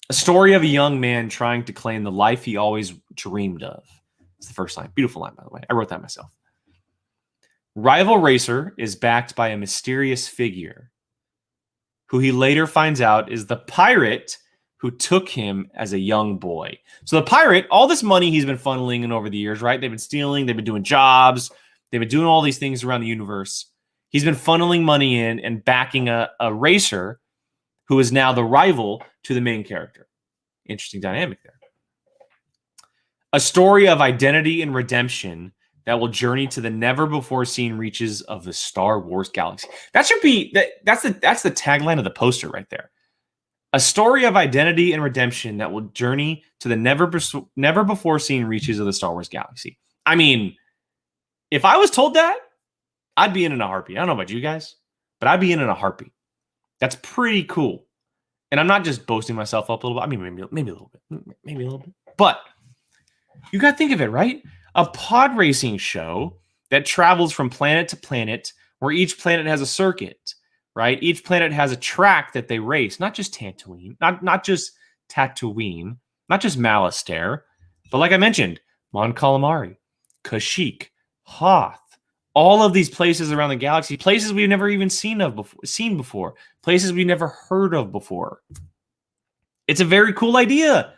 A story of a young man trying to claim the life he always dreamed of. It's the first line. Beautiful line, by the way. I wrote that myself. Rival racer is backed by a mysterious figure who he later finds out is the pirate who took him as a young boy. So the pirate, all this money he's been funneling in over the years, right? They've been stealing, they've been doing jobs, they've been doing all these things around the universe. He's been funneling money in and backing a racer who is now the rival to the main character. Interesting dynamic there. A story of identity and redemption that will journey to the never-before-seen reaches of the Star Wars galaxy. That should be that's the tagline of the poster right there. A story of identity and redemption that will journey to the never-before-seen reaches of the Star Wars galaxy. I mean, if I was told that, I'd be in a heartbeat. I don't know about you guys, but I'd be in a heartbeat. That's pretty cool. And I'm not just boasting myself up a little bit. I mean, maybe a little bit. But You got to think of it, right? A pod racing show that travels from planet to planet, where each planet has a circuit, right? Each planet has a track that they race, not just Tatooine, not just Tatooine, not just Malastare, but like I mentioned, Mon Calamari, Kashyyyk, Hoth, all of these places around the galaxy, places we've never even seen before, places we've never heard of before. It's a very cool idea.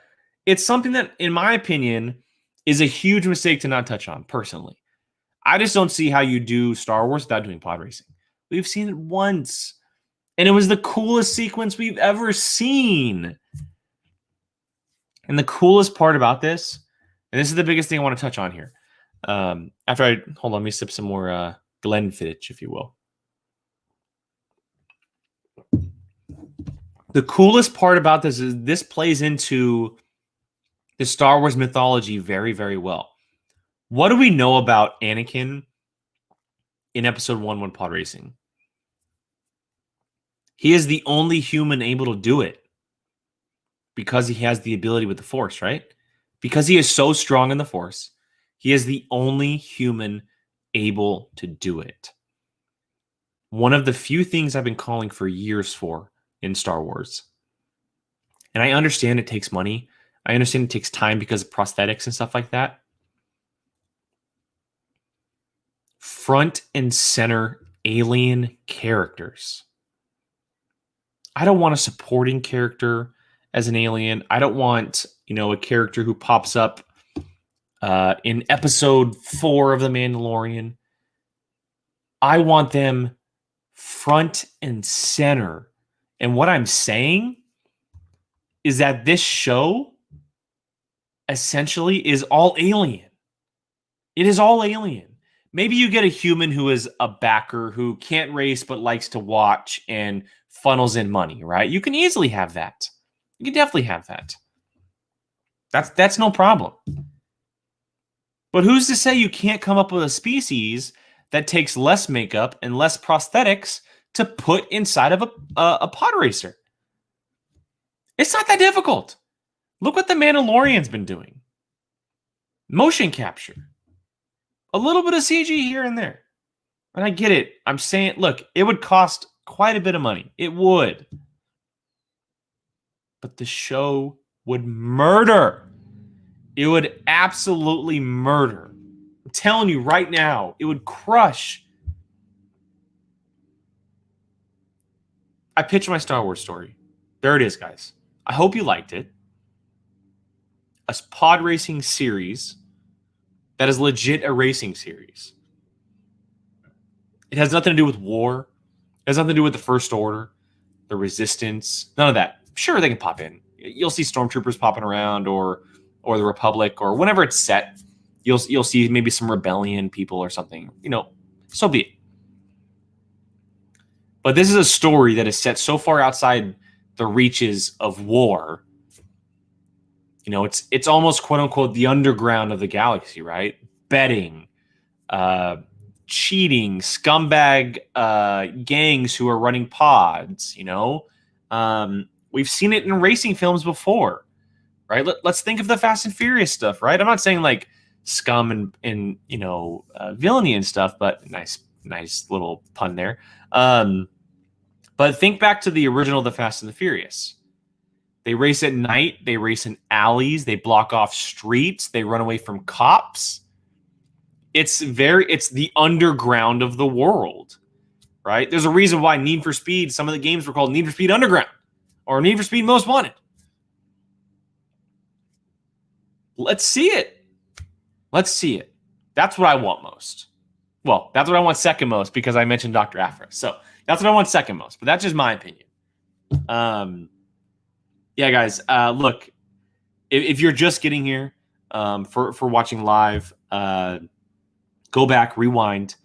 It's something that, in my opinion, is a huge mistake to not touch on, personally. I just don't see how you do Star Wars without doing pod racing. We've seen it once, and it was the coolest sequence we've ever seen. And the coolest part about this, and this is the biggest thing I want to touch on here. Hold on, let me sip some more Glenfiddich, if you will. The coolest part about this is this plays into the Star Wars mythology very, very well. What do we know about Anakin in Episode 1 when pod racing? He is the only human able to do it because he has the ability with the Force, right? Because he is so strong in the Force, he is the only human able to do it. One of the few things I've been calling for years for in Star Wars. And I understand it takes money. I understand it takes time because of prosthetics and stuff like that. Front and center alien characters. I don't want a supporting character as an alien. I don't want, a character who pops up in episode 4 of The Mandalorian. I want them front and center. And what I'm saying is that this show essentially is all alien. It is all alien. Maybe you get a human who is a backer who can't race but likes to watch and funnels in money, right? You can easily have that. You can definitely have that. That's no problem. But who's to say you can't come up with a species that takes less makeup and less prosthetics to put inside of a pod racer? It's not that difficult. Look what The Mandalorian's been doing. Motion capture. A little bit of CG here and there. And I get it. I'm saying, look, it would cost quite a bit of money. It would. But the show would murder. It would absolutely murder. I'm telling you right now, it would crush. I pitched my Star Wars story. There it is, guys. I hope you liked it. A pod racing series that is legit a racing series. It has nothing to do with war. It has nothing to do with the First Order, the Resistance, none of that. Sure, they can pop in. You'll see stormtroopers popping around, or the Republic, or whenever it's set, you'll see maybe some rebellion people or something. So be it. But this is a story that is set so far outside the reaches of war. It's almost quote unquote the underground of the galaxy, right? Betting, cheating, scumbag gangs who are running pods. We've seen it in racing films before, right? Let's think of the Fast and Furious stuff, right? I'm not saying like scum and villainy and stuff, but nice little pun there. But think back to the original The Fast and the Furious. They race at night. They race in alleys. They block off streets. They run away from cops. It's the underground of the world, right? There's a reason why Need for Speed, some of the games were called Need for Speed Underground or Need for Speed Most Wanted. Let's see it. Let's see it. That's what I want most. Well, that's what I want second most because I mentioned Dr. Aphra. So that's what I want second most, but that's just my opinion. Yeah, guys, look, if you're just getting here for watching live, go back, rewind,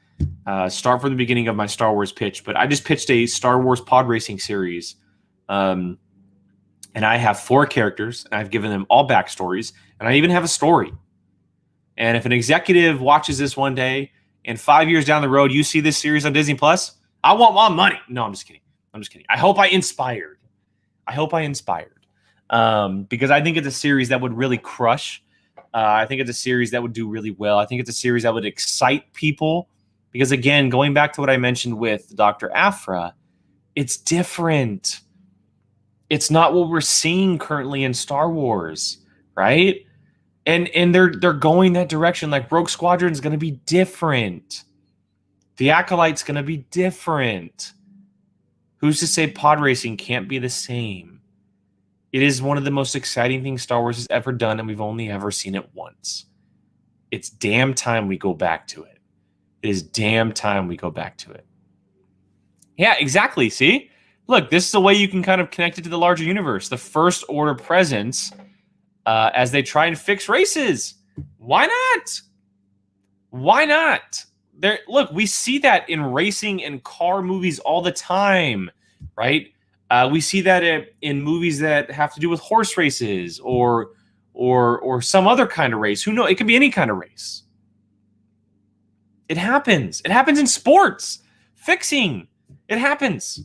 start from the beginning of my Star Wars pitch. But I just pitched a Star Wars pod racing series, and I have 4 characters, and I've given them all backstories, and I even have a story. And if an executive watches this one day, and 5 years down the road, you see this series on Disney Plus, I want my money. No, I'm just kidding. I hope I inspired. Because I think it's a series that would really crush I think it's a series that would do really well. I think it's a series that would excite people because, again, going back to what I mentioned with Dr. Aphra, it's different. It's not what we're seeing currently in Star Wars, right? And they're going that direction. Like Rogue Squadron is going to be different. The Acolyte's going to be different. Who's to say pod racing can't be the same? It is one of the most exciting things Star Wars has ever done, and we've only ever seen it once. It's damn time we go back to it. It is damn time we go back to it. Yeah, exactly. See? Look, this is a way you can kind of connect it to the larger universe. The First Order presence as they try and fix races. Why not? Why not? Look, we see that in racing and car movies all the time, right? We see that in movies that have to do with horse races or some other kind of race. Who knows? It can be any kind of race. It happens. It happens in sports. Fixing. It happens.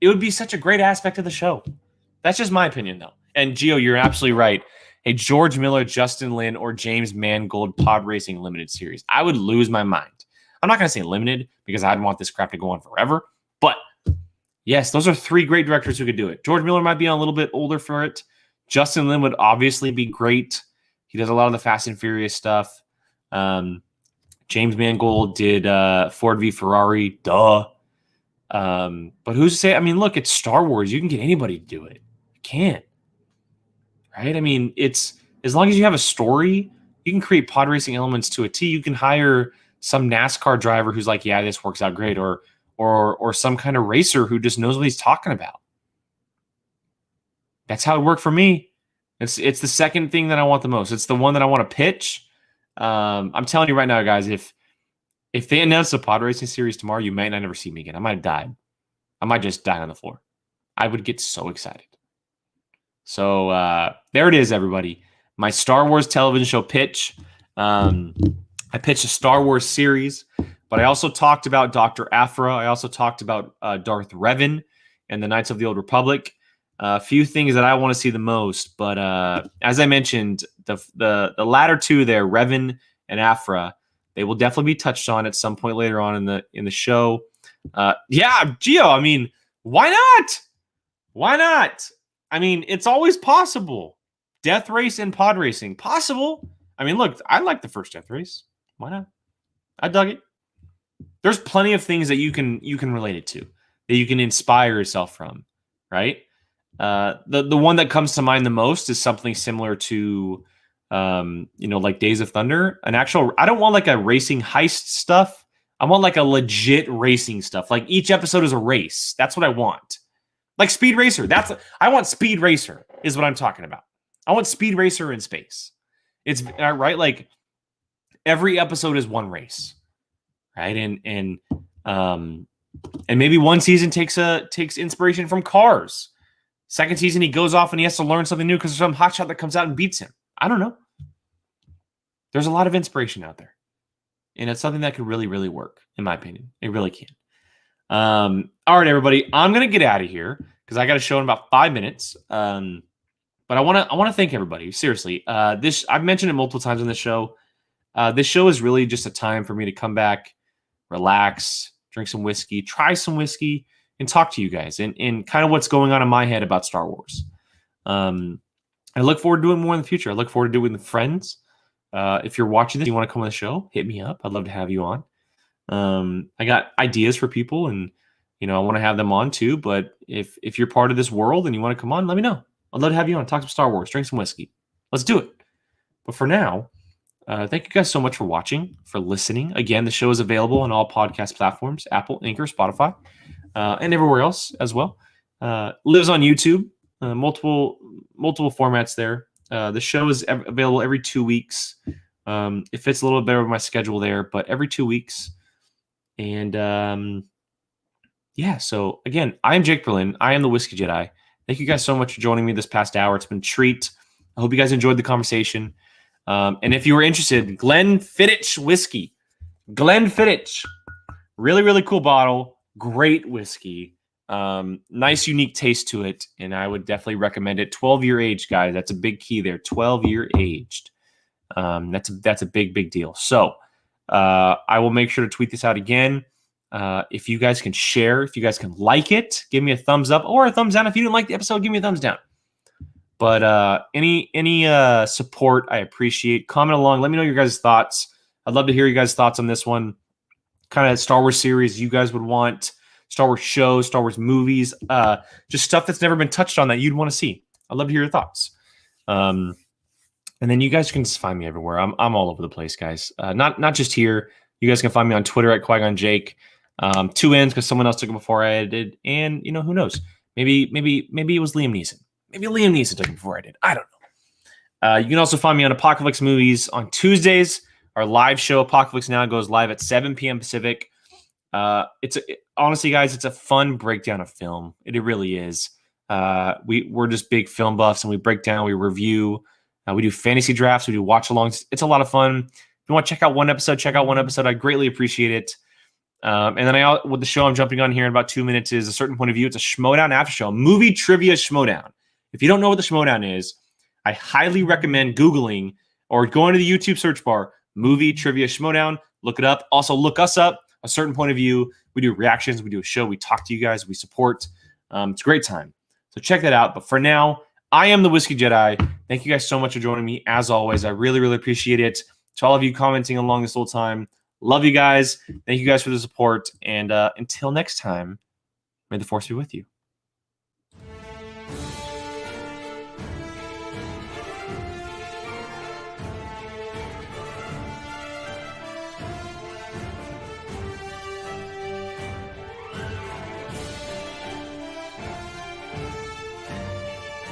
It would be such a great aspect of the show. That's just my opinion, though. And Gio, you're absolutely right. A George Miller, Justin Lin, or James Mangold pod racing limited series. I would lose my mind. I'm not going to say limited because I'd want this crap to go on forever. But yes, those are three great directors who could do it. George Miller might be a little bit older for it. Justin Lin would obviously be great. He does a lot of the Fast and Furious stuff. James Mangold did Ford v Ferrari. Duh. But who's to say? I mean, look, it's Star Wars. You can get anybody to do it. You can't. Right? I mean, it's as long as you have a story, you can create pod racing elements to a T. You can hire some NASCAR driver who's like, yeah, this works out great, or some kind of racer who just knows what he's talking about. That's how it worked for me. It's the second thing that I want the most. It's the one that I want to pitch. I'm telling you right now, guys, if they announce a pod racing series tomorrow, you might not ever see me again. I might have died. I might just die on the floor. I would get so excited. So there it is, everybody. My Star Wars television show pitch. I pitched a Star Wars series, but I also talked about Dr. Aphra. I also talked about Darth Revan and the Knights of the Old Republic. A few things that I want to see the most, but as I mentioned, the latter two there, Revan and Aphra, they will definitely be touched on at some point later on in the show. Yeah, Gio, I mean, why not? Why not? I mean, it's always possible. Death race and pod racing, possible. I mean, look, I like the first Death Race. Why not? I dug it. There's plenty of things that you can relate it to, that you can inspire yourself from, right? The one that comes to mind the most is something similar to, like Days of Thunder. I don't want like a racing heist stuff. I want like a legit racing stuff. Like each episode is a race. That's what I want. Like Speed Racer. I want Speed Racer is what I'm talking about. I want Speed Racer in space. It's right. Like every episode is one race, right? And maybe one season takes inspiration from Cars. Second season, he goes off and he has to learn something new because there's some hotshot that comes out and beats him. I don't know. There's a lot of inspiration out there. And it's something that could really, really work, in my opinion. It really can. All right, everybody. I'm going to get out of here because I got a show in about 5 minutes. But I want to thank everybody. Seriously. I've mentioned it multiple times on this show. This show is really just a time for me to come back, relax, drink some whiskey, try some whiskey, and talk to you guys and kind of what's going on in my head about Star Wars. I look forward to doing more in the future. I look forward to doing with friends. If you're watching this, you want to come on the show, hit me up. I'd love to have you on. I got ideas for people and, I want to have them on too. But if you're part of this world and you want to come on, let me know. I'd love to have you on, talk some Star Wars, drink some whiskey. Let's do it. But for now, thank you guys so much for watching, for listening. Again, the show is available on all podcast platforms, Apple, Anchor, Spotify, and everywhere else as well. Lives on YouTube, multiple formats there. The show is available every 2 weeks. It fits a little bit better with my schedule there, but every 2 weeks. And so again, I am Jake Berlin. I am the Whiskey Jedi. Thank you guys so much for joining me this past hour. It's been a treat. I hope you guys enjoyed the conversation. And if you were interested, Glenfiddich whiskey. Glenfiddich. Really, really cool bottle. Great whiskey. Nice, unique taste to it. And I would definitely recommend it. 12-year age, guys. That's a big key there. 12-year aged. That's a big deal. So I will make sure to tweet this out again. If you guys can share, if you guys can like it, give me a thumbs up or a thumbs down. If you didn't like the episode, give me a thumbs down. But any support, I appreciate. Comment along. Let me know your guys' thoughts. I'd love to hear you guys' thoughts on this one. Kind of Star Wars series you guys would want, Star Wars shows, Star Wars movies, just stuff that's never been touched on that you'd want to see. I'd love to hear your thoughts. And then you guys can just find me everywhere. I'm all over the place, guys. Not just here. You guys can find me on Twitter at Qui-Gon Jake. 2 N's because someone else took it before I did. And who knows? Maybe it was Liam Neeson. Maybe Liam Neeson took it before I did. I don't know. You can also find me on Apocalypse Movies on Tuesdays. Our live show, Apocalypse Now, goes live at 7 p.m. Pacific. Honestly, guys, it's a fun breakdown of film. It really is. We're just big film buffs, and we break down, we review, we do fantasy drafts, we do watch-alongs. It's a lot of fun. If you want to check out one episode, I greatly appreciate it. And then with the show I'm jumping on here in about 2 minutes is A Certain Point of View. It's a Schmodown after show, movie trivia Schmodown. If you don't know what the Schmodown is, I highly recommend Googling or going to the YouTube search bar, movie trivia Schmodown. Look it up. Also, look us up, A Certain Point of View. We do reactions. We do a show. We talk to you guys. We support. It's a great time. So check that out. But for now, I am the Whiskey Jedi. Thank you guys so much for joining me. As always, I really, really appreciate it. To all of you commenting along this whole time, love you guys. Thank you guys for the support. And until next time, may the Force be with you.